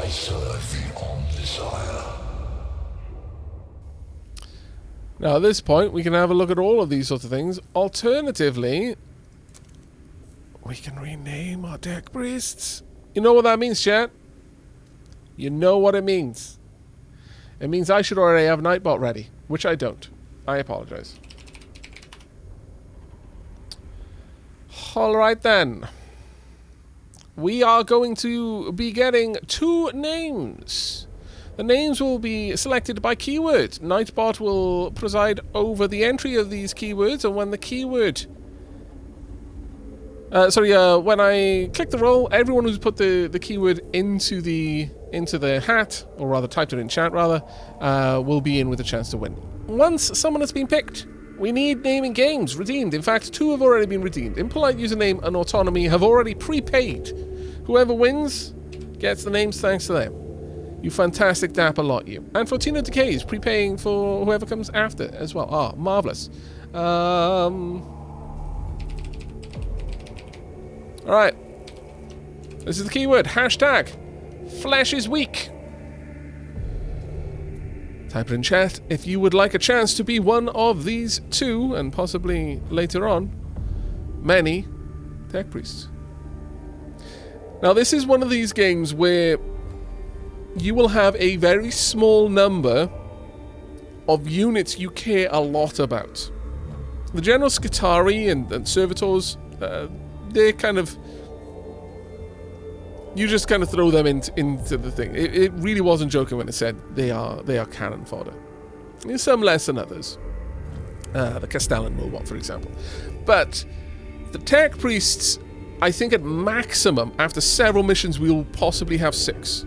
serve the Omnissiah. Now at this point, we can have a look at all of these sorts of things. Alternatively, we can rename our deck priests. You know what that means, chat? You know what it means. It means I should already have Nightbot ready, which I don't. I apologize. Alright then. We are going to be getting 2 names. The names will be selected by keyword. Nightbot will preside over the entry of these keywords, and when the keyword... when I click the roll, everyone who's put the keyword into the hat, or rather typed it in chat rather, will be in with a chance to win. Once someone has been picked, we need naming games redeemed. In fact, 2 have already been redeemed. Impolite Username and Autonomy have already prepaid. Whoever wins gets the names thanks to them. You fantastic dapper lot, you. And Fortuna Decay is prepaying for whoever comes after as well. Ah, marvellous. Alright. This is the keyword. Hashtag Flesh is weak. Type it in chat if you would like a chance to be one of these 2, and possibly later on, many tech priests. Now this is one of these games where you will have a very small number of units you care a lot about. The general Skitarii and Servitors, they're kind of... You just kind of throw them into the thing. It really wasn't joking when it said they are cannon fodder. There's some less than others. The Castellan Mobot, for example. But the tech priests, I think at maximum, after several missions, we will possibly have 6.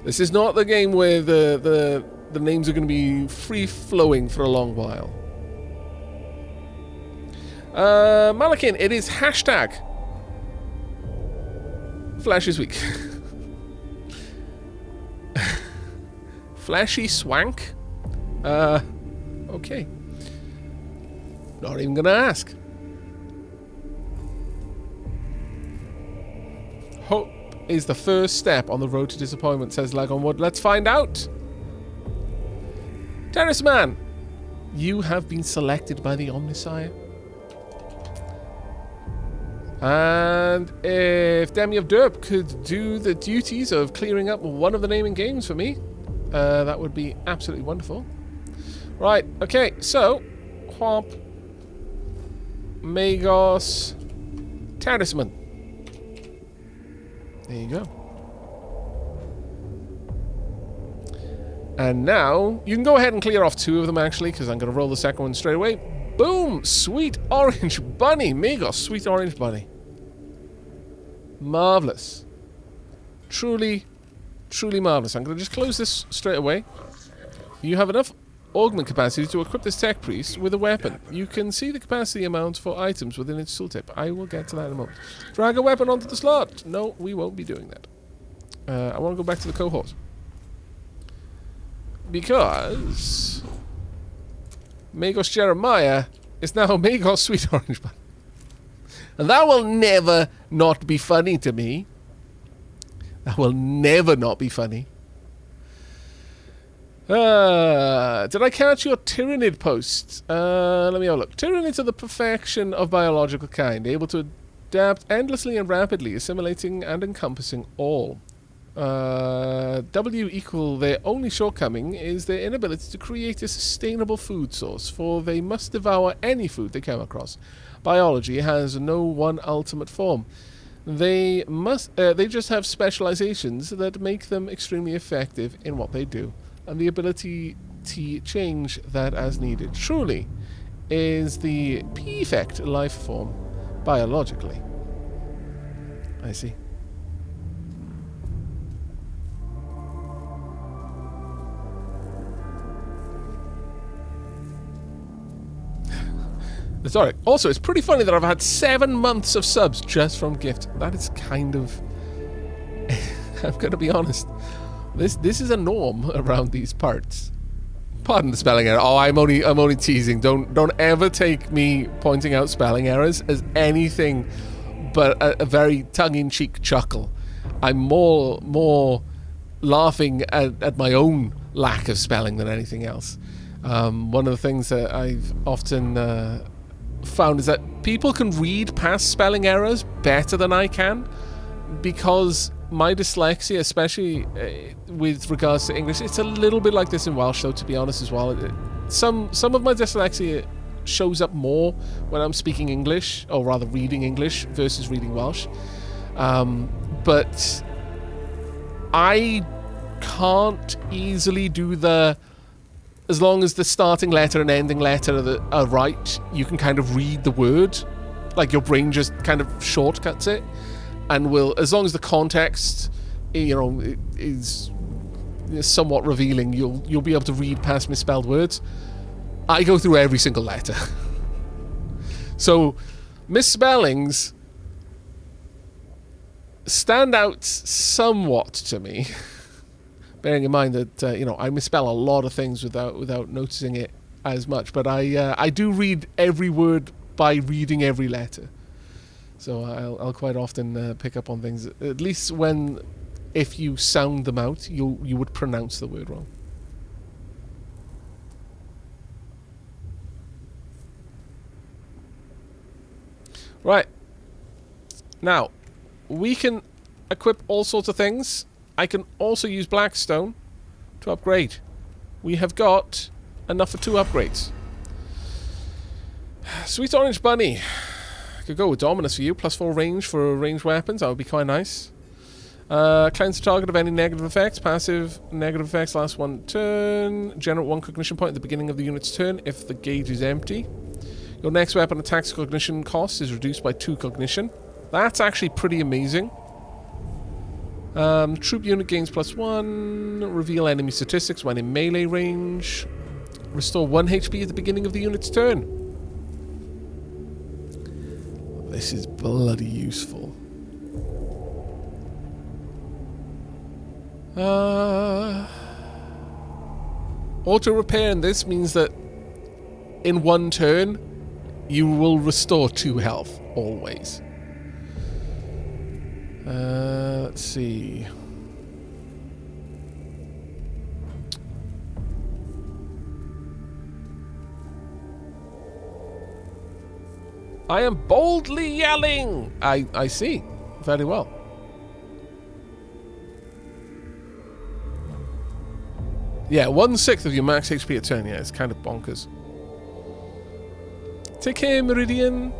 This is not the game where the names are going to be free-flowing for a long while. Malakin, it is hashtag Flash is weak. Flashy swank? Okay. Not even gonna ask. Hope is the first step on the road to disappointment, says Lag on Wood. Let's find out. Terrace Man, you have been selected by the Omnissiah. And if Demi of Derp could do the duties of clearing up one of the naming games for me, that would be absolutely wonderful. Right, okay, so Whomp, Magos, Talisman. There you go. And now, you can go ahead and clear off 2 of them actually, because I'm going to roll the second one straight away. Boom! Sweet Orange Bunny! Magos, Sweet Orange Bunny. Marvellous. Truly, truly marvellous. I'm going to just close this straight away. You have enough augment capacity to equip this tech priest with a weapon. You can see the capacity amount for items within its tooltip. I will get to that in a moment. Drag a weapon onto the slot. No, we won't be doing that. I want to go back to the cohort. Because Magos Jeremiah is now Magos Sweet Orange Bunny. And that will never not be funny to me. That will never not be funny. Did I catch your Tyrannid post? Let me have a look. Tyranids are the perfection of biological kind, able to adapt endlessly and rapidly, assimilating and encompassing all. W equal their only shortcoming is their inability to create a sustainable food source, for they must devour any food they come across. Biology has no one ultimate form. They just have specializations that make them extremely effective in what they do, and the ability to change that as needed. Truly is the perfect life form biologically. I see. Sorry. Also, it's pretty funny that I've had 7 months of subs just from gift. That is kind of... I'm going to be honest. This is a norm around these parts. Pardon the spelling error. Oh, I'm only teasing. Don't ever take me pointing out spelling errors as anything but a very tongue-in-cheek chuckle. I'm more laughing at my own lack of spelling than anything else. One of the things that I've often found is that people can read past spelling errors better than I can, because my dyslexia, especially with regards to English, it's a little bit like this in Welsh, though, to be honest, as well. Some of my dyslexia shows up more when I'm speaking English, or rather reading English versus reading Welsh. But I can't easily do as long as the starting letter and ending letter are right, you can kind of read the word. Like, your brain just kind of shortcuts it, and will, as long as the context, is somewhat revealing, you'll be able to read past misspelled words. I go through every single letter. So misspellings stand out somewhat to me, bearing in mind that I misspell a lot of things without noticing it as much. But I do read every word by reading every letter. So I'll quite often pick up on things, at least if you sound them out, you would pronounce the word wrong. Right. Now, we can equip all sorts of things. I can also use Blackstone to upgrade. We have got enough for 2 upgrades. Sweet Orange Bunny. I could go with Dominus for you. +4 range for ranged weapons. That would be quite nice. Cleanse the target of any negative effects. Passive negative effects last 1 turn. Generate 1 cognition point at the beginning of the unit's turn if the gauge is empty. Your next weapon attack's cognition cost is reduced by 2 cognition. That's actually pretty amazing. Troop unit gains +1. Reveal enemy statistics when in melee range. Restore 1 HP at the beginning of the unit's turn. This is bloody useful. Auto repair in this means that in 1 turn you will restore 2 health always. Let's see. I am boldly yelling! I see. Very well. Yeah, 1/6 of your max HP a turn. Yeah, it's kind of bonkers. Take care, Meridian.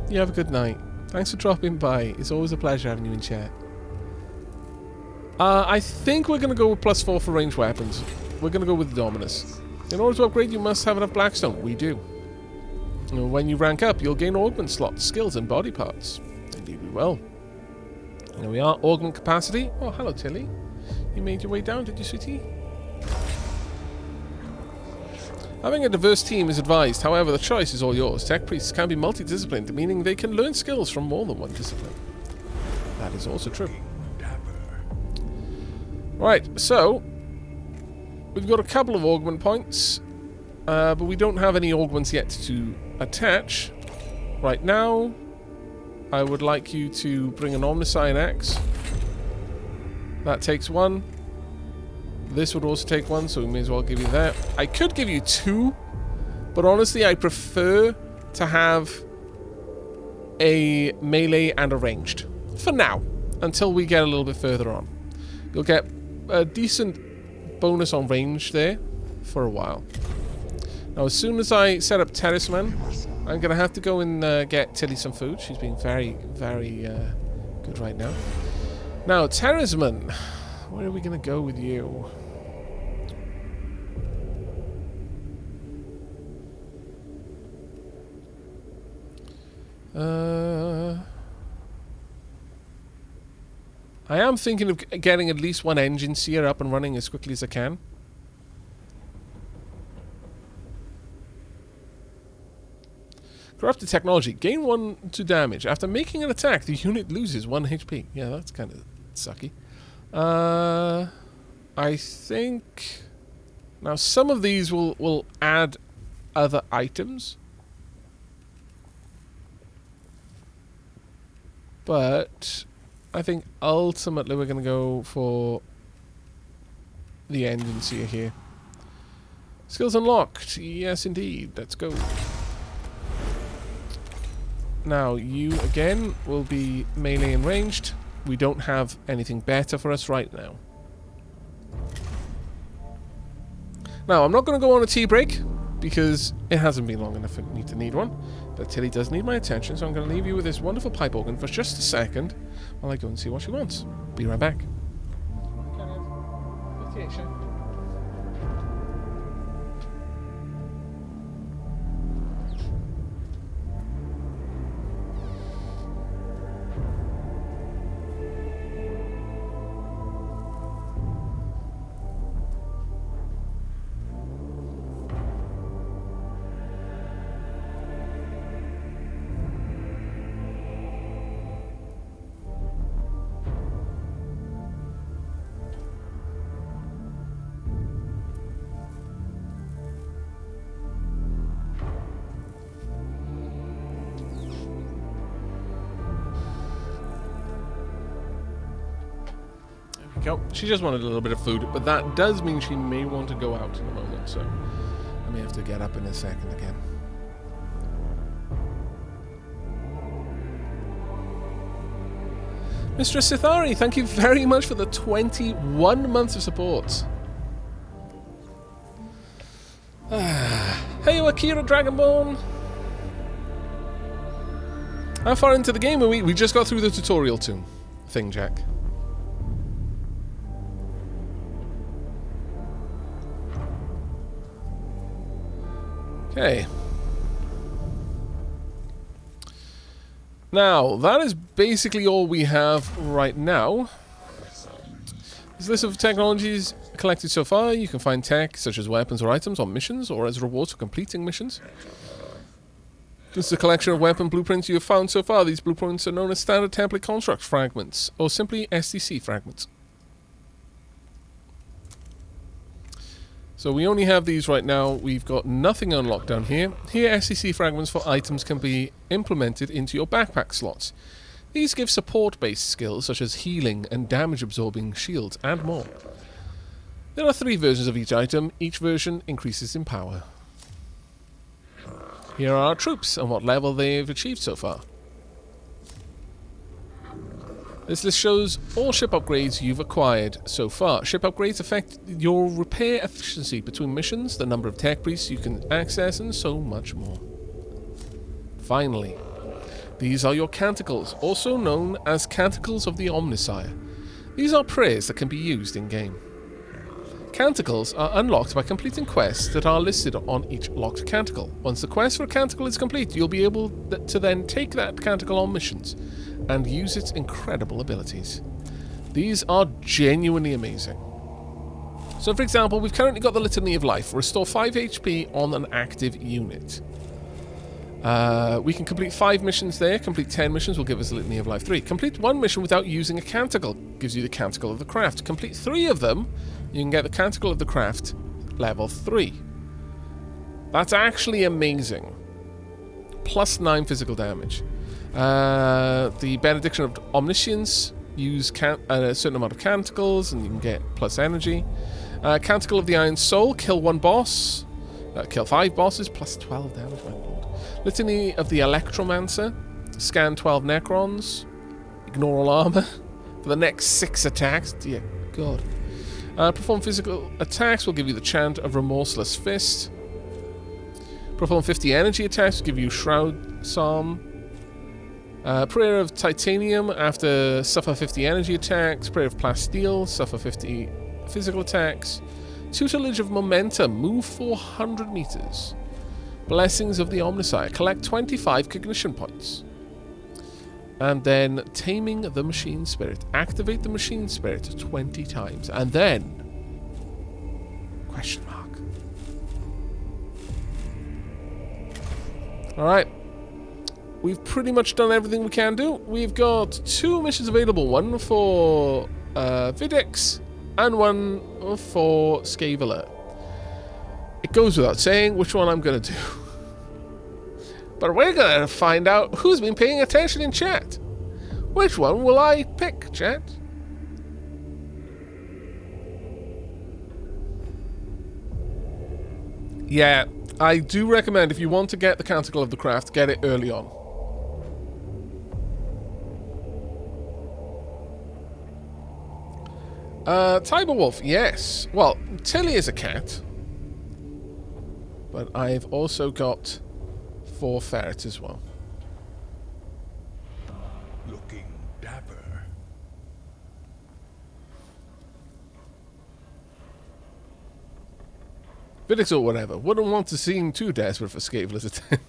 You have a good night. Thanks for dropping by. It's always a pleasure having you in chat. I think we're going to go with +4 for ranged weapons. We're going to go with the Dominus. In order to upgrade, you must have enough Blackstone. We do. When you rank up, you'll gain augment slots, skills, and body parts. Indeed we will. Here we are. Augment capacity. Oh, hello, Tilly. You made your way down, did you, sweetie? Having a diverse team is advised, however the choice is all yours. Tech priests can be multidisciplined, meaning they can learn skills from more than one discipline. That is also true. Right, so we've got a couple of augment points, but we don't have any augments yet to attach. Right now, I would like you to bring an Omnissiah X. That takes 1. This would also take 1, so we may as well give you that. I could give you 2, but honestly, I prefer to have a melee and a ranged. For now, until we get a little bit further on. You'll get a decent bonus on range there for a while. Now, as soon as I set up Terraceman, I'm going to have to go and get Tilly some food. She's being very, very good right now. Now, Terraceman, where are we going to go with you? I am thinking of getting at least 1 engine seer up and running as quickly as I can. Corrupted technology. Gain 1 to damage. After making an attack, the unit loses 1 HP. Yeah, that's kind of sucky. I think... Now, some of these will add other items. But I think ultimately we're going to go for the engine seer here. Skills unlocked. Yes, indeed. Let's go. Now, you, again, will be melee and ranged. We don't have anything better for us right now. Now, I'm not going to go on a tea break, because it hasn't been long enough for me to need one. But Tilly does need my attention, so I'm going to leave you with this wonderful pipe organ for just a second while I go and see what she wants. Be right back. Go. She just wanted a little bit of food, but that does mean she may want to go out in a moment, so I may have to get up in a second again. Mr. Sithari, thank you very much for the 21 months of support. Hey, Akira Dragonborn. How far into the game are we? We just got through the tutorial thing, Jack. Okay. Now, that is basically all we have right now. This list of technologies collected so far. You can find tech such as weapons or items on missions or as rewards for completing missions. This is a collection of weapon blueprints you have found so far. These blueprints are known as standard template construct fragments or simply STC fragments. So we only have these right now. We've got nothing unlocked down here. Here, SCC fragments for items can be implemented into your backpack slots. These give support-based skills such as healing and damage-absorbing shields and more. There are 3 versions of each item. Each version increases in power. Here are our troops and what level they've achieved so far. This list shows all ship upgrades you've acquired so far. Ship upgrades affect your repair efficiency between missions, the number of tech priests you can access, and so much more. Finally, these are your canticles, also known as canticles of the Omnissiah. These are prayers that can be used in-game. Canticles are unlocked by completing quests that are listed on each locked canticle. Once the quest for a canticle is complete, you'll be able to then take that canticle on missions and use its incredible abilities. These are genuinely amazing. So for example, we've currently got the Litany of Life. Restore 5 HP on an active unit. We can complete 5 missions there. Complete 10 missions will give us the Litany of Life 3. Complete 1 mission without using a canticle gives you the Canticle of the Craft. Complete 3 of them, you can get the Canticle of the Craft level 3. That's actually amazing. Plus 9 physical damage. The Benediction of Omniscience, use a certain amount of canticles and you can get plus energy. Canticle of the Iron Soul, kill 1 boss, kill 5 bosses, plus 12 damage, my lord. Litany of the Electromancer, scan 12 Necrons, ignore all armor for the next 6 attacks, dear god. Perform physical attacks will give you the chant of Remorseless Fist. Perform 50 energy attacks will give you Shroud Psalm. Prayer of Titanium, after suffer 50 energy attacks. Prayer of Plasteel, suffer 50 physical attacks. Tutelage of Momentum, move 400 meters. Blessings of the Omnissiah, collect 25 cognition points. And then Taming the Machine Spirit, activate the Machine Spirit 20 times. And then... question mark. Alright. We've pretty much done everything we can do. We've got 2 missions available. One for Videx and one for Scaveler. It goes without saying which one I'm going to do. But we're going to find out who's been paying attention in chat. Which one will I pick, chat? Yeah, I do recommend if you want to get the Canticle of the Craft, get it early on. Tiber Wolf, yes. Well, Tilly is a cat. But I've also got 4 ferrets as well. Looking dapper. Vidics or whatever. Wouldn't want to seem too desperate for Scavela's attention.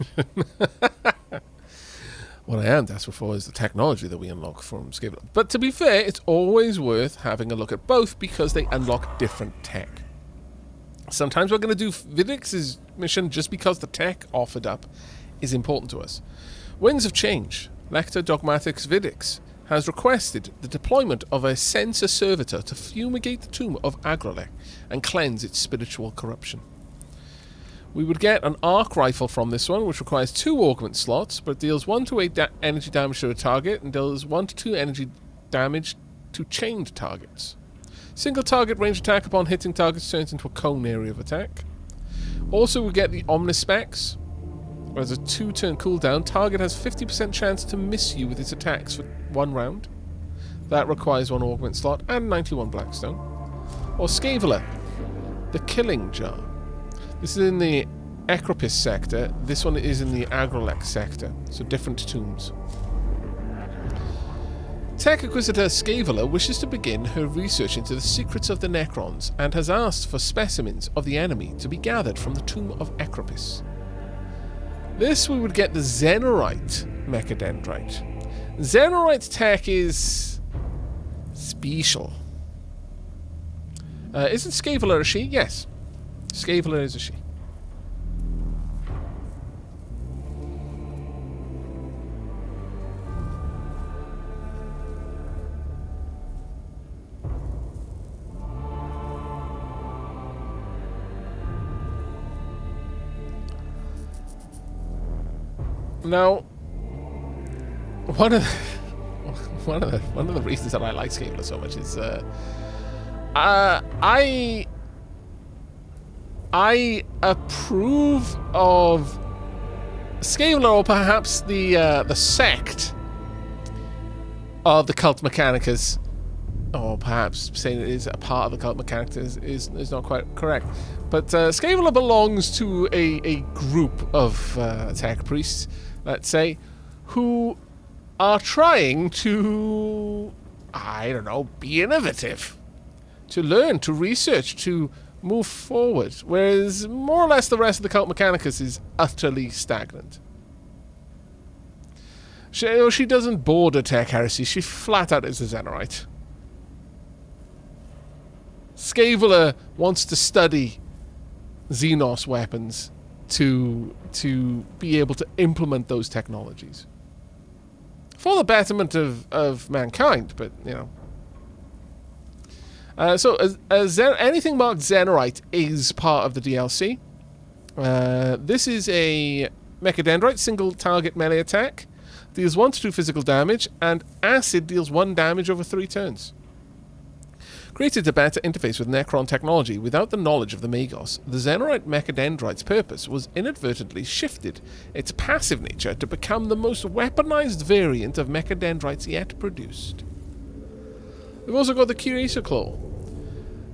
What I am desperate for is the technology that we unlock from Scaveler. But to be fair, it's always worth having a look at both because they unlock different tech. Sometimes we're going to do Vidix's mission just because the tech offered up is important to us. Winds of Change. Lector Dogmatics Vidix has requested the deployment of a sensor servitor to fumigate the tomb of Agrolek and cleanse its spiritual corruption. We would get an arc rifle from this one, which requires 2 augment slots, but deals 1 to 8 energy damage to a target and deals 1 to 2 energy damage to chained targets. Single target range attack upon hitting targets turns into a cone area of attack. Also, we get the Omnispecs. As a 2-turn cooldown, target has 50% chance to miss you with its attacks for 1 round. That requires 1 augment slot and 91 Blackstone. Or Scaveler, the Killing Jar. This is in the Ecropis sector. This one is in the Agrolek sector, so different tombs. Tech Inquisitor Scaveler wishes to begin her research into the secrets of the Necrons and has asked for specimens of the enemy to be gathered from the tomb of Ecropis. This we would get the Xenorite Mechadendrite. Xenorite tech is special. Isn't Scaveler a she? Yes. Scaveler is a she. Now, one of the reasons that I like Scaveler so much is I approve of Scaveler, or perhaps the sect of the cult Mechanicus, or perhaps saying it is a part of the cult Mechanicus is not quite correct. But Scaveler belongs to a group of tech priests, let's say, who are trying to, I don't know, be innovative, to learn, to research, to move forward, whereas more or less the rest of the cult Mechanicus is utterly stagnant. She doesn't border tech heresy, she flat out is a Xenorite. Scaveler wants to study Xenos weapons to be able to implement those technologies for the betterment of mankind, but you know. So anything marked Xenorite is part of the DLC. This is a Mechadendrite, single target melee attack, deals 1 to 2 physical damage, and acid deals 1 damage over 3 turns. Created to better interface with Necron technology without the knowledge of the Magos, the Xenorite Mechadendrite's purpose was inadvertently shifted its passive nature to become the most weaponized variant of Mechadendrites yet produced. We've also got the Curator Claw.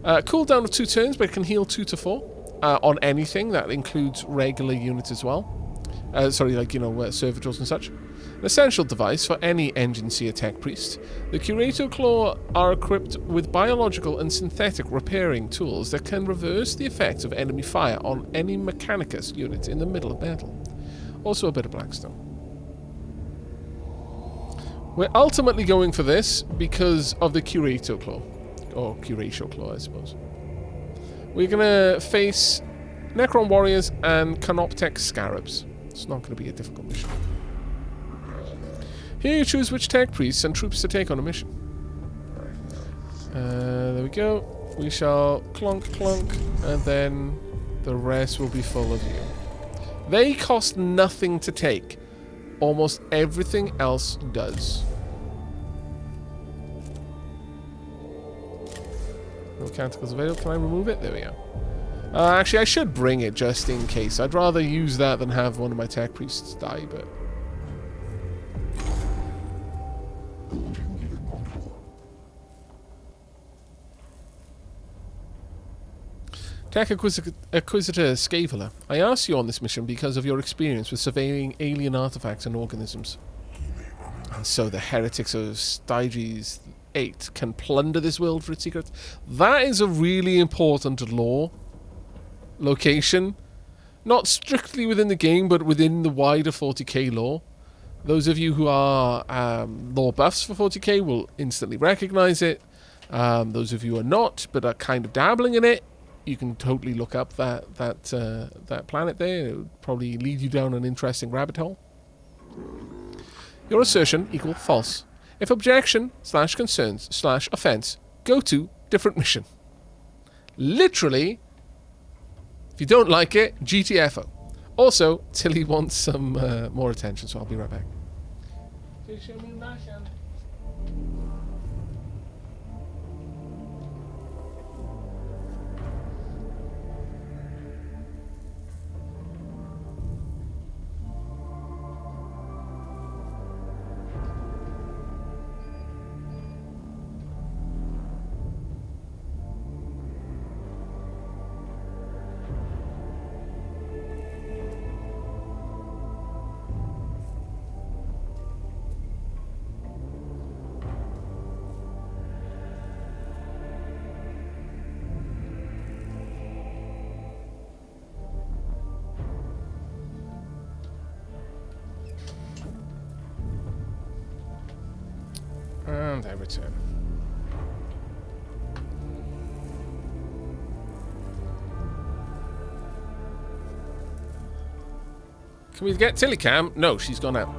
Cooldown of 2 turns, but it can heal 2 to 4 on anything. That includes regular units as well. Servitors and such. An essential device for any Engine Seer Tech Priest. The Curator Claw are equipped with biological and synthetic repairing tools that can reverse the effects of enemy fire on any Mechanicus unit in the middle of battle. Also a bit of Blackstone. We're ultimately going for this because of the Curator Claw. Or Curatio Claw, I suppose. We're going to face Necron Warriors and Canoptech Scarabs. It's not going to be a difficult mission. Here you choose which tech priests and troops to take on a mission. There we go. We shall clunk, clunk, and then the rest will be full of you. They cost nothing to take. Almost everything else does. No canticles available. Can I remove it? There we go. Actually, I should bring it just in case. I'd rather use that than have one of my tech priests die, but... Tech Acquisitor Scaveler, I asked you on this mission because of your experience with surveying alien artifacts and organisms. And so the heretics of Styges 8 can plunder this world for its secrets. That is a really important lore location. Not strictly within the game, but within the wider 40k lore. Those of you who are lore buffs for 40k will instantly recognize it. Those of you who are not, but are kind of dabbling in it, you can totally look up that planet there. It would probably lead you down an interesting rabbit hole. Your assertion equal false. If objection / concerns / offense, go to different mission. Literally, if you don't like it, GTFO. Also, Tilly wants some more attention, so I'll be right back. And I return. Can we get Tillicam? No, she's gone out.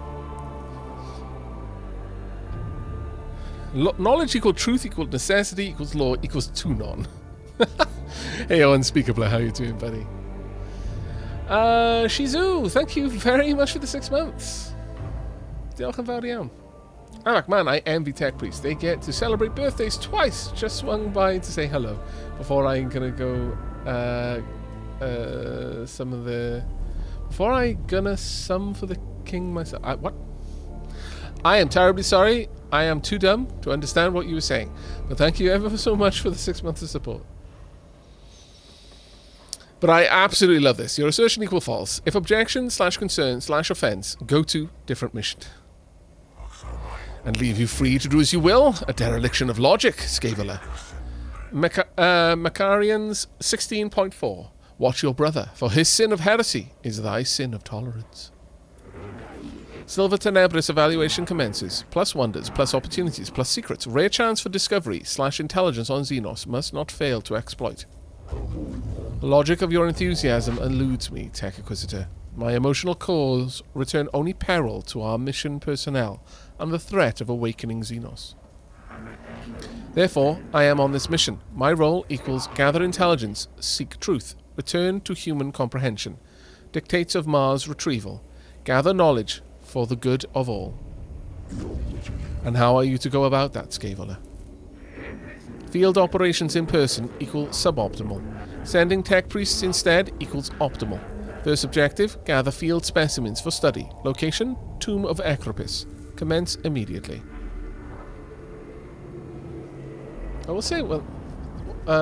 Knowledge equal truth equal necessity equals law equals to none. Hey, Unspeakable, how you doing, buddy? Shizu, thank you very much for the 6 months. Diolch yn fawr iawn. Aavak, man, I envy Tech Priests. They get to celebrate birthdays twice. Just swung by to say hello before I'm gonna go before I gonna sum for the king myself. What? I am terribly sorry. I am too dumb to understand what you were saying. But thank you ever so much for the 6 months of support. But I absolutely love this. Your assertion equal false. If objection / concern / offense, go to different mission. And leave you free to do as you will. A dereliction of logic, Scaveler. Macarians 16.4. Watch your brother, for his sin of heresy is thy sin of tolerance. Silver Tenebris evaluation commences. Plus wonders, plus opportunities, plus secrets. Rare chance for discovery / intelligence on Xenos must not fail to exploit. The logic of your enthusiasm eludes me, Tech Acquisitor. My emotional cause return only peril to our mission personnel and the threat of awakening Xenos. Therefore, I am on this mission. My role equals gather intelligence, seek truth, return to human comprehension, dictates of Mars retrieval, gather knowledge for the good of all. And how are you to go about that, Scaveler? Field operations in person equal suboptimal. Sending tech priests instead equals optimal. First objective, gather field specimens for study. Location, Tomb of Ecropis. Commence immediately. I will say, well,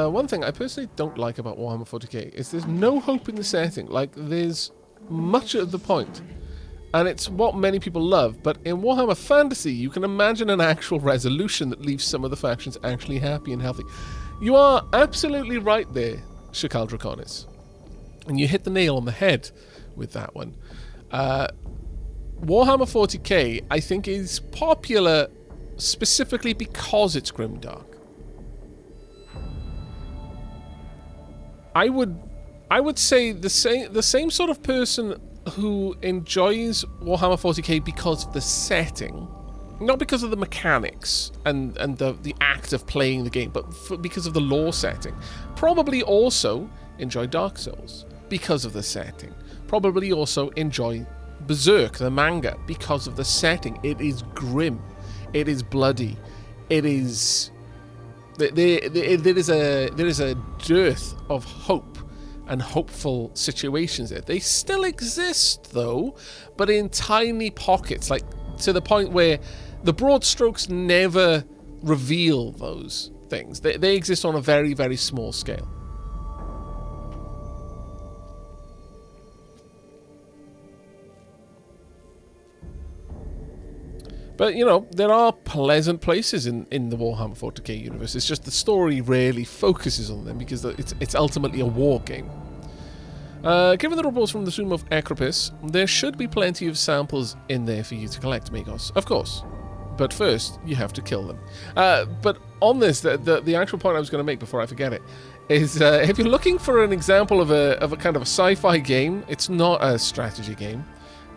one thing I personally don't like about Warhammer 40k is there's no hope in the setting. Like, there's much of the point. And it's what many people love, but in Warhammer Fantasy, you can imagine an actual resolution that leaves some of the factions actually happy and healthy. You are absolutely right there, Shakal Draconis. And you hit the nail on the head with that one. Warhammer 40k, I think, is popular specifically because it's grimdark. I would say the same sort of person who enjoys Warhammer 40k because of the setting, not because of the mechanics and the act of playing the game, but because of the lore setting, probably also enjoy Dark Souls because of the setting. Probably also enjoy Berserk, the manga, because of the setting. It is grim. It is bloody. It is There is a dearth of hope and hopeful situations there. They still exist, though, but in tiny pockets, like to the point where the broad strokes never reveal those things. They exist on a very, very small scale. But, you know, there are pleasant places in the Warhammer 40k universe. It's just the story rarely focuses on them because it's ultimately a war game. Given the reports from the Tomb of Acropis, there should be plenty of samples in there for you to collect, Magos. Of course. But first, you have to kill them. But on this, the actual point I was going to make before I forget it, is if you're looking for an example of a kind of a sci-fi game, it's not a strategy game,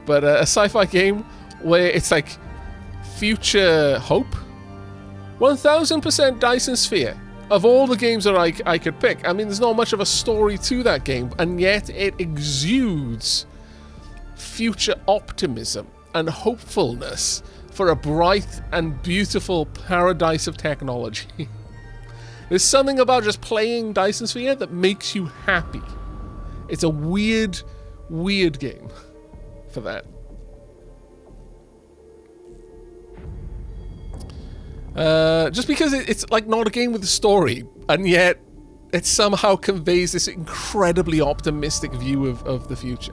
but a sci-fi game where it's like future hope, 1000% Dyson Sphere. Of all the games that I could pick, I mean, there's not much of a story to that game, and yet it exudes future optimism and hopefulness for a bright and beautiful paradise of technology. There's something about just playing Dyson Sphere that makes you happy. It's a weird, weird game for that. Just because it's like not a game with a story, and yet it somehow conveys this incredibly optimistic view of the future.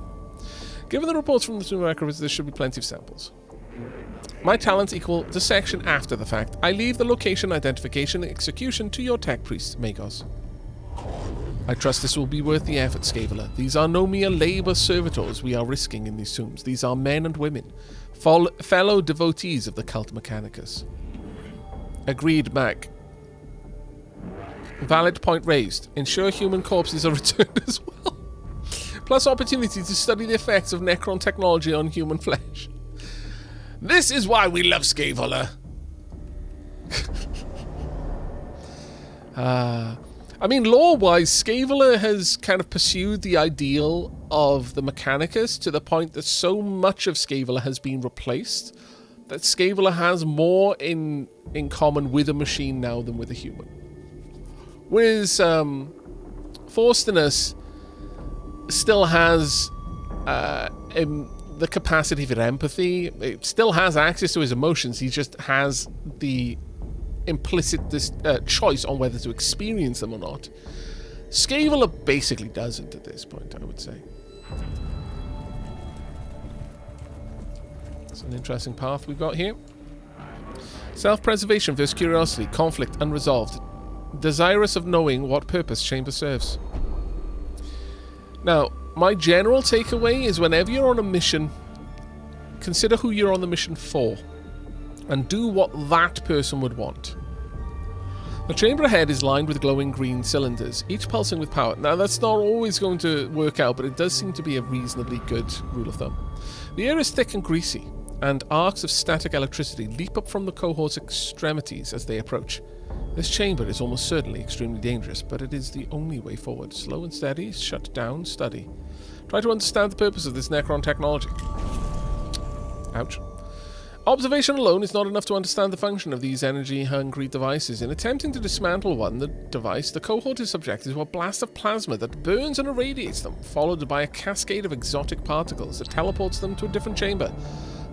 Given the reports from the Tomb of Acropis, there should be plenty of samples. My talents equal dissection after the fact. I leave the location, identification, and execution to your tech priest, Magos. I trust this will be worth the effort, Scaveler. These are no mere labor servitors we are risking in these tombs. These are men and women, fellow devotees of the cult Mechanicus. Agreed, Mac. Valid point raised. Ensure human corpses are returned as well. Plus opportunity to study the effects of Necron technology on human flesh. This is why we love Scaveler. I mean, lore-wise, Scaveler has kind of pursued the ideal of the Mechanicus to the point that so much of Scaveler has been replaced that Scaveler has more in common with a machine now than with a human. Whereas Faustinus still has the capacity for empathy. It still has access to his emotions. He just has the implicit choice on whether to experience them or not. Scaveler basically doesn't at this point, I would say. It's an interesting path we've got here. Self-preservation versus curiosity, conflict unresolved, desirous of knowing what purpose chamber serves. Now, my general takeaway is whenever you're on a mission, consider who you're on the mission for, and do what that person would want. The chamber ahead is lined with glowing green cylinders, each pulsing with power. Now, that's not always going to work out, but it does seem to be a reasonably good rule of thumb. The air is thick and greasy, and arcs of static electricity leap up from the cohort's extremities as they approach. This chamber is almost certainly extremely dangerous, but it is the only way forward. Slow and steady, shut down, study. Try to understand the purpose of this Necron technology. Ouch. Observation alone is not enough to understand the function of these energy-hungry devices. In attempting to dismantle the cohort is subjected to a blast of plasma that burns and irradiates them, followed by a cascade of exotic particles that teleports them to a different chamber.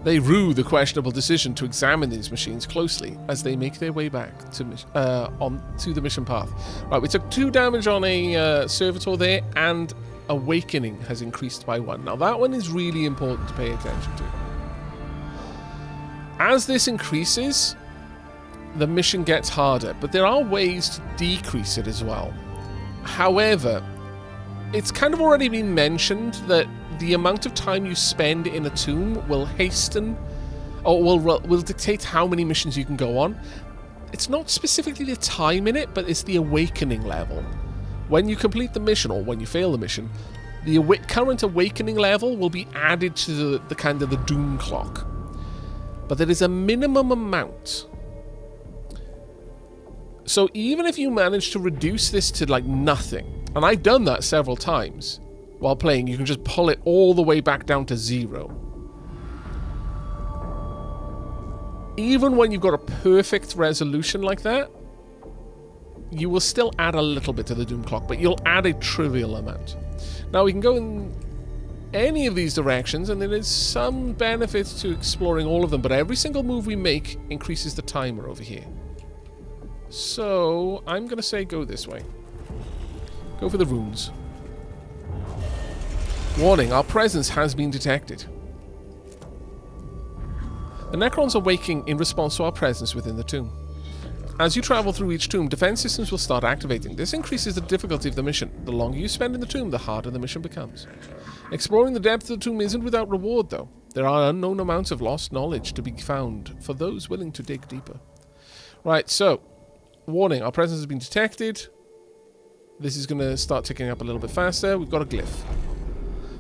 They rue the questionable decision to examine these machines closely as they make their way back to the mission path. Right, we took 2 damage on a servitor there, and awakening has increased by 1. Now that one is really important to pay attention to. As this increases, the mission gets harder, but there are ways to decrease it as well. However, it's kind of already been mentioned that the amount of time you spend in a tomb will hasten, or will dictate how many missions you can go on. It's not specifically the time in it, but it's the awakening level. When you complete the mission, or when you fail the mission, the current awakening level will be added to the kind of the doom clock. But there is a minimum amount. So even if you manage to reduce this to like nothing, and I've done that several times while playing, you can just pull it all the way back down to 0. Even when you've got a perfect resolution like that, you will still add a little bit to the doom clock, but you'll add a trivial amount. Now, we can go in any of these directions, and there is some benefit to exploring all of them, but every single move we make increases the timer over here. So, I'm going to say go this way. Go for the runes. Warning, our presence has been detected. The Necrons are waking in response to our presence within the tomb. As you travel through each tomb, defense systems will start activating. This increases the difficulty of the mission. The longer you spend in the tomb, the harder the mission becomes. Exploring the depth of the tomb isn't without reward, though. There are unknown amounts of lost knowledge to be found for those willing to dig deeper. Right, so, warning, our presence has been detected. This is going to start ticking up a little bit faster. We've got a glyph.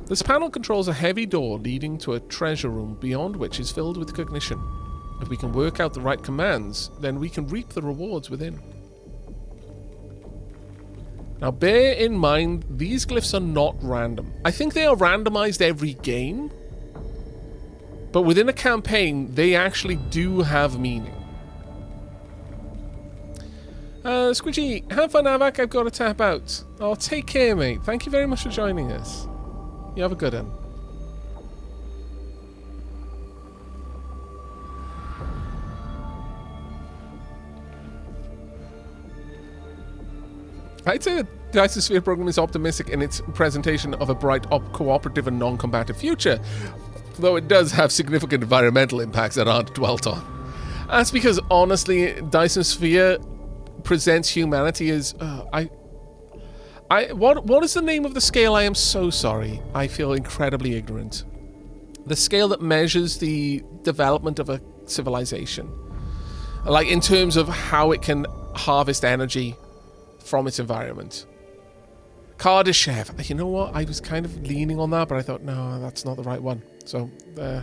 This panel controls a heavy door leading to a treasure room beyond which is filled with cognition. If we can work out the right commands, then we can reap the rewards within. Now bear in mind, these glyphs are not random. I think they are randomized every game, but within a campaign, they actually do have meaning. Squidgy, have fun, Aavak. I've got to tap out. Oh, take care, mate. Thank you very much for joining us. You have a good one. I'd say that the Isosphere program is optimistic in its presentation of a bright, cooperative and non-combative future, though it does have significant environmental impacts that aren't dwelt on. That's because, honestly, Dyson Sphere presents humanity as... what is the name of the scale? I am so sorry. I feel incredibly ignorant. The scale that measures the development of a civilization. Like, in terms of how it can harvest energy from its environment. Kardashev. You know what? I was kind of leaning on that, but I thought, no, that's not the right one. So,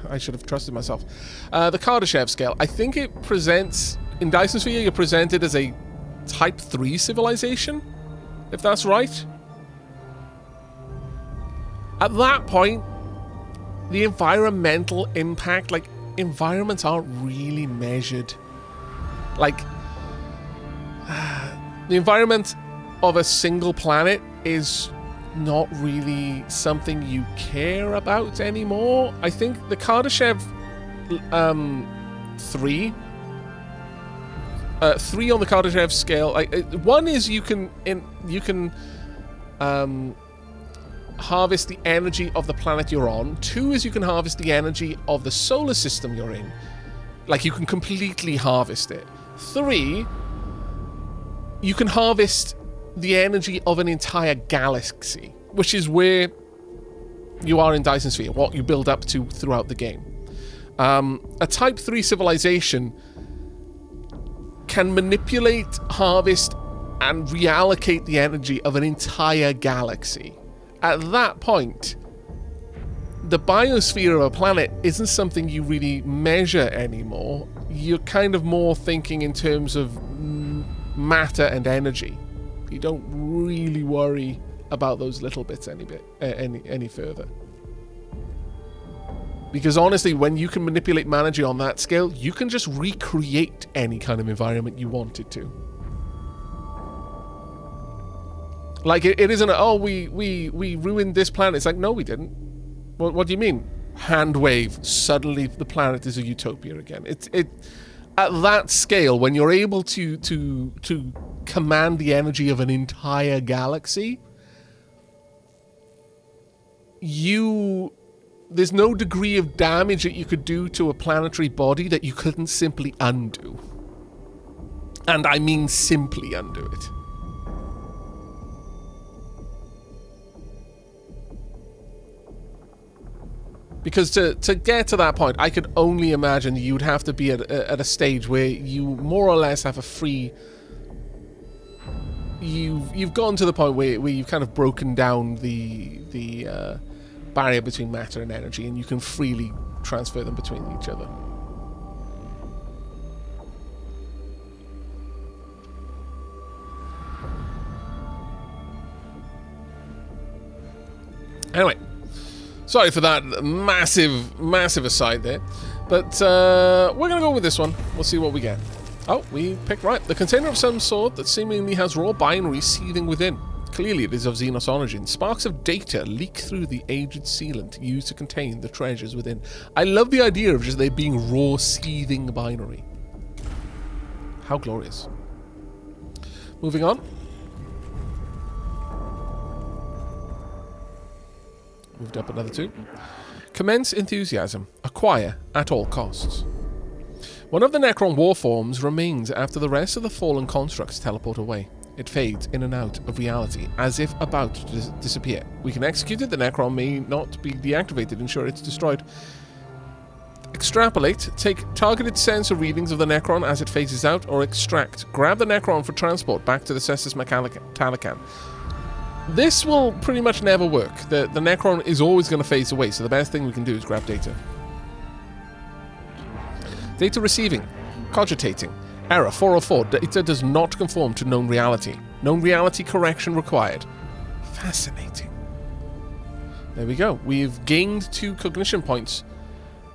I should have trusted myself. The Kardashev scale. I think it presents... In Dyson Sphere, you're presented as a Type 3 civilization, if that's right. At that point, the environmental impact, like, environments aren't really measured. Like, the environment of a single planet is not really something you care about anymore. I think the Kardashev 3 on the Kardashev scale. One is you can harvest the energy of the planet you're on. 2 is you can harvest the energy of the solar system you're in. Like, you can completely harvest it. 3, you can harvest the energy of an entire galaxy, which is where you are in Dyson Sphere, what you build up to throughout the game. A Type 3 civilization can manipulate, harvest, and reallocate the energy of an entire galaxy. At that point, the biosphere of a planet isn't something you really measure anymore. You're kind of more thinking in terms of matter and energy. You don't really worry about those little bits any further. Because honestly, when you can manipulate energy on that scale, you can just recreate any kind of environment you wanted to. Like, it isn't, oh, we ruined this planet. It's like, no, we didn't. What do you mean? Hand wave. Suddenly the planet is a utopia again. At that scale, when you're able to command the energy of an entire galaxy, there's no degree of damage that you could do to a planetary body that you couldn't simply undo. And I mean simply undo it. Because to get to that point, I could only imagine you'd have to be at a stage where you more or less have a free... You've gone to the point where you've kind of broken down the barrier between matter and energy, and you can freely transfer them between each other. Anyway, sorry for that massive aside there, but we're gonna go with this one. We'll see what we get. Oh, we picked right. The container of some sort that seemingly has raw binary seething within. Clearly it is of Xenos origin. Sparks of data leak through the aged sealant used to contain the treasures within. I love the idea of just there being raw, seething binary. How glorious. Moving on. Moved up another 2. Commence enthusiasm. Acquire at all costs. One of the Necron war forms remains after the rest of the fallen constructs teleport away. It fades in and out of reality, as if about to disappear. We can execute it. The Necron may not be deactivated. Ensure it's destroyed. Extrapolate. Take targeted sensor readings of the Necron as it phases out, or extract. Grab the Necron for transport back to the Cestus Mechanicus. This will pretty much never work. The Necron is always going to phase away, so the best thing we can do is grab data. Data receiving. Cogitating. Error 404. Data does not conform to known reality. Known reality correction required. Fascinating. There we go. We've gained 2 cognition points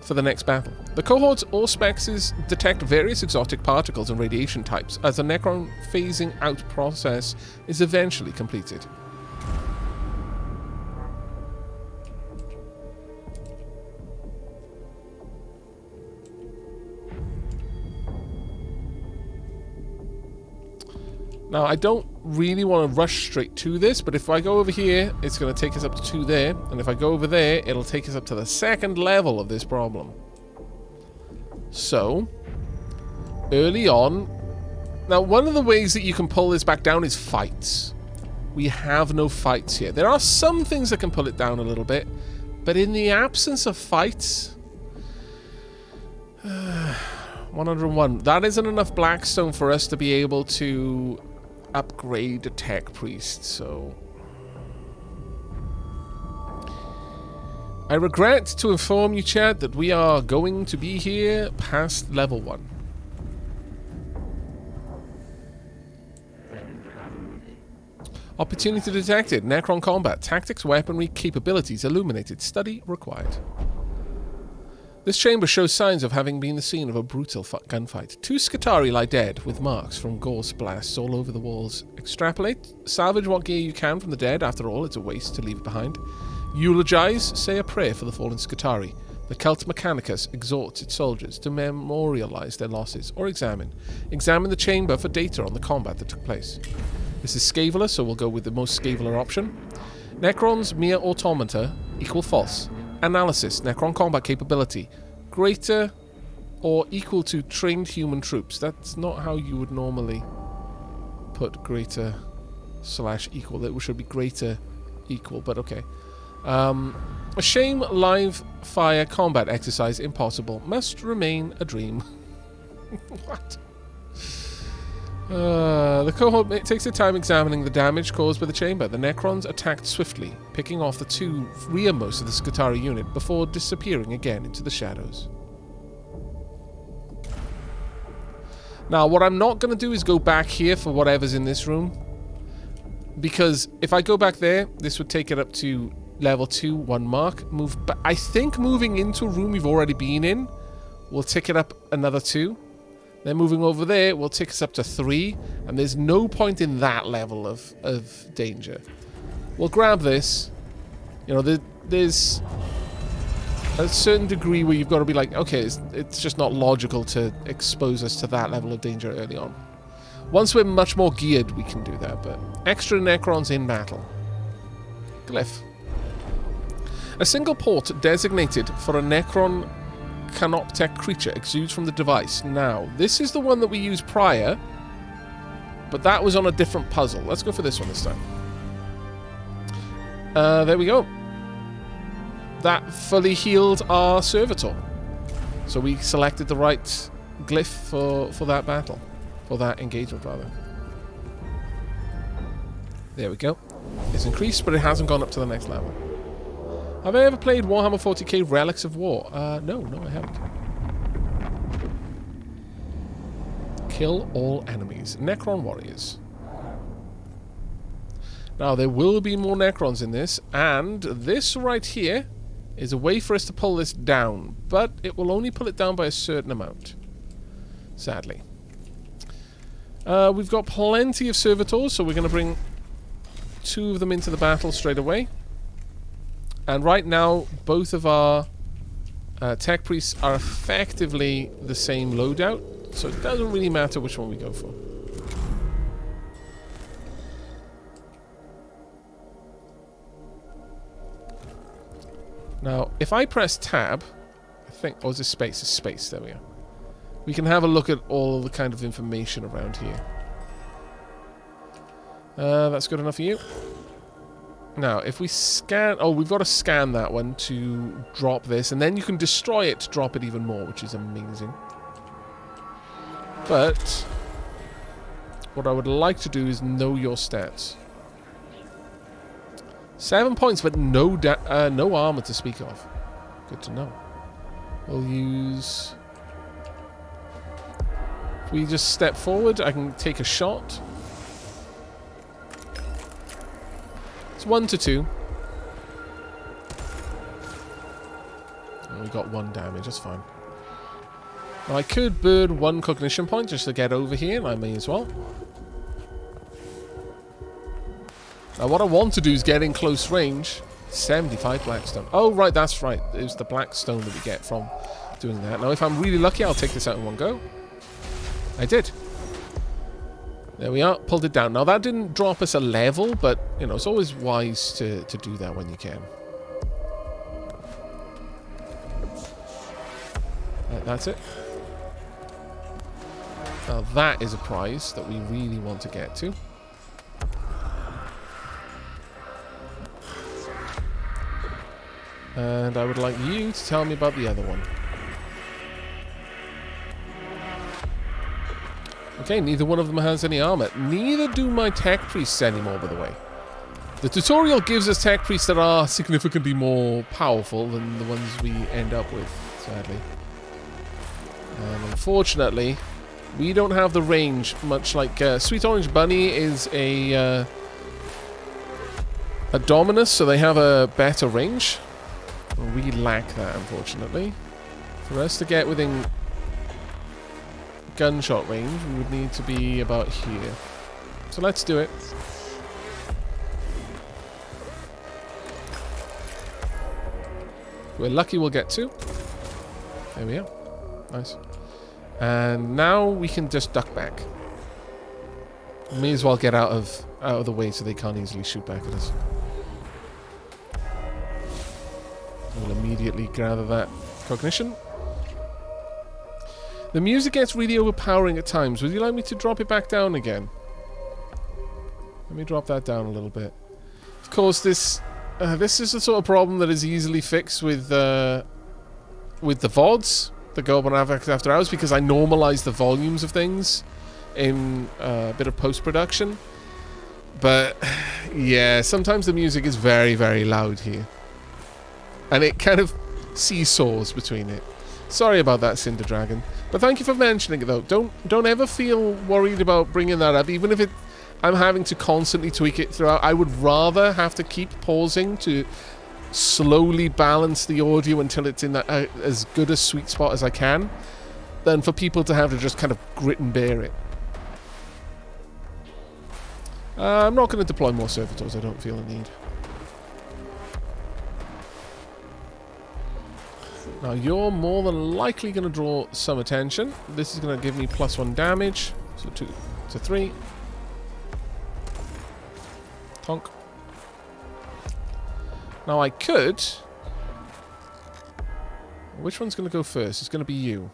for the next battle. The cohort's auspexes detect various exotic particles and radiation types as the Necron phasing out process is eventually completed. Now, I don't really want to rush straight to this, but if I go over here, it's going to take us up to 2 there. And if I go over there, it'll take us up to the 2nd level of this problem. So, early on... Now, one of the ways that you can pull this back down is fights. We have no fights here. There are some things that can pull it down a little bit, but in the absence of fights... 101. That isn't enough Blackstone for us to be able to... upgrade a tech priest, so I regret to inform you, chat, that we are going to be here past level 1. Opportunity detected. Necron combat. Tactics, weaponry, capabilities illuminated. Study required. This chamber shows signs of having been the scene of a brutal gunfight. 2 Skitarii lie dead, with marks from gore blasts all over the walls. Extrapolate. Salvage what gear you can from the dead. After all, it's a waste to leave it behind. Eulogize. Say a prayer for the fallen Skitarii. The cult Mechanicus exhorts its soldiers to memorialize their losses, or examine. Examine the chamber for data on the combat that took place. This is Scaveler, so we'll go with the most Scaveler option. Necrons mere automata equal false. Analysis. Necron combat capability. Greater or equal to trained human troops. That's not how you would normally put greater / equal. It should be greater equal, but okay. A shame live fire combat exercise impossible. Must remain a dream. What? The cohort takes their time examining the damage caused by the chamber. The Necrons attacked swiftly, picking off the 2 rearmost of the Skitarii unit before disappearing again into the shadows. Now, what I'm not going to do is go back here for whatever's in this room, because if I go back there, this would take it up to level 2, 1 mark. I think moving into a room we've already been in will tick it up another 2. Then moving over there will take us up to 3, and there's no point in that level of danger. We'll grab this. You know, there's a certain degree where you've got to be like, okay, it's just not logical to expose us to that level of danger early on. Once we're much more geared, we can do that, but extra Necrons in battle. Glyph. A single port designated for a Necron Canoptech creature exudes from the device. Now, this is the one that we used prior, but that was on a different puzzle. Let's go for this one this time. There we go. That fully healed our servitor. So we selected the right glyph for that battle. For that engagement, rather. There we go. It's increased, but it hasn't gone up to the next level. Have I ever played Warhammer 40k Relics of War? No, I haven't. Kill all enemies. Necron warriors. Now, there will be more Necrons in this, and this right here is a way for us to pull this down, but it will only pull it down by a certain amount. Sadly. We've got plenty of servitors, so we're going to bring 2 of them into the battle straight away. And right now, both of our tech priests are effectively the same loadout, so it doesn't really matter which one we go for. Now, if I press tab, I think... Oh, is it space? It's space. There we go. We can have a look at all the kind of information around here. That's good enough for you. Now, if we scan... Oh, we've got to scan that one to drop this, and then you can destroy it to drop it even more, which is amazing. But what I would like to do is know your stats. 7 points, but no armor to speak of. Good to know. We'll use... If we just step forward, I can take a shot. It's 1 to 2. And we got 1 damage, that's fine. Now I could burn 1 cognition point just to get over here, and I may as well. Now what I want to do is get in close range. 75 blackstone. Oh right, that's right. It was the blackstone that we get from doing that. Now if I'm really lucky, I'll take this out in one go. I did. There we are. Pulled it down. Now that didn't drop us a level, but you know, it's always wise to do that when you can. That's it. Now that is a prize that we really want to get to. And I would like you to tell me about the other one. Okay, neither one of them has any armor. Neither do my tech priests anymore, by the way. The tutorial gives us tech priests that are significantly more powerful than the ones we end up with, sadly. And unfortunately, we don't have the range, much like Sweet Orange Bunny is a Dominus, so they have a better range. We lack that, unfortunately. For us to get within gunshot range, we would need to be about here. So let's do it. If we're lucky, we'll get 2. There we are. Nice. And now we can just duck back. May as well get out of the way so they can't easily shoot back at us. We'll immediately gather that cognition. The music gets really overpowering at times. Would you like me to drop it back down again? Let me drop that down a little bit. Of course, this is the sort of problem that is easily fixed with the VODs that go up on Aavak After Hours, because I normalize the volumes of things in a bit of post-production. But yeah, sometimes the music is very, very loud here. And it kind of seesaws between it. Sorry about that, Cinder Dragon. But thank you for mentioning it, though. Don't ever feel worried about bringing that up, even if I'm having to constantly tweak it throughout. I would rather have to keep pausing to slowly balance the audio until it's in that as good a sweet spot as I can, than for people to have to just kind of grit and bear it. I'm not going to deploy more servitors. I don't feel a need. Now, you're more than likely going to draw some attention. This is going to give me +1 damage. So 2 to 3. Tonk. Now, I could... Which one's going to go first? It's going to be you.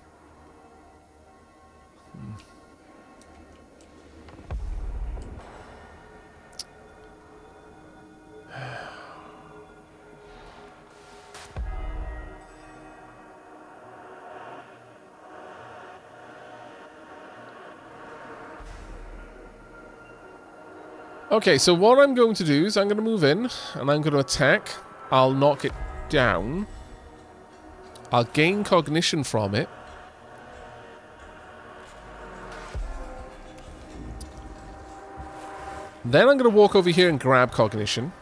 Okay, so what I'm going to do is I'm going to move in, and I'm going to attack. I'll knock it down. I'll gain cognition from it. Then I'm going to walk over here and grab cognition.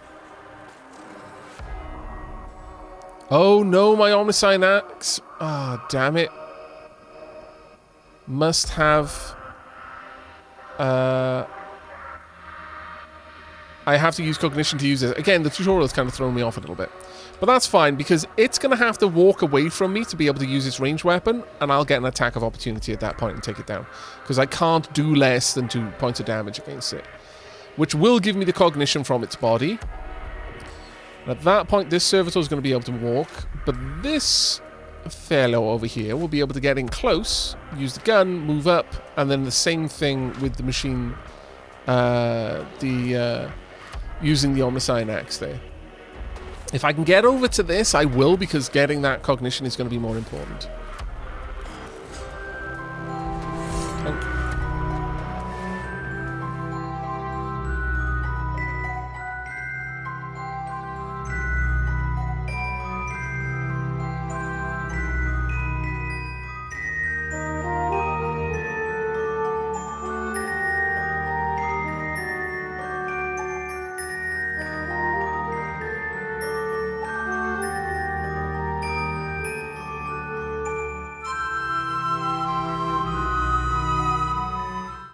Oh no, my Omnissiah axe. Ah, damn it. Must have... I have to use cognition to use it. Again, the tutorial's kind of thrown me off a little bit. But that's fine, because it's going to have to walk away from me to be able to use its ranged weapon, and I'll get an attack of opportunity at that point and take it down. Because I can't do less than 2 points of damage against it. Which will give me the cognition from its body. At that point, this servitor is going to be able to walk, but this fellow over here will be able to get in close, use the gun, move up, and then the same thing with the machine, using the Omnissiah axe there. If I can get over to this, I will, because getting that cognition is going to be more important.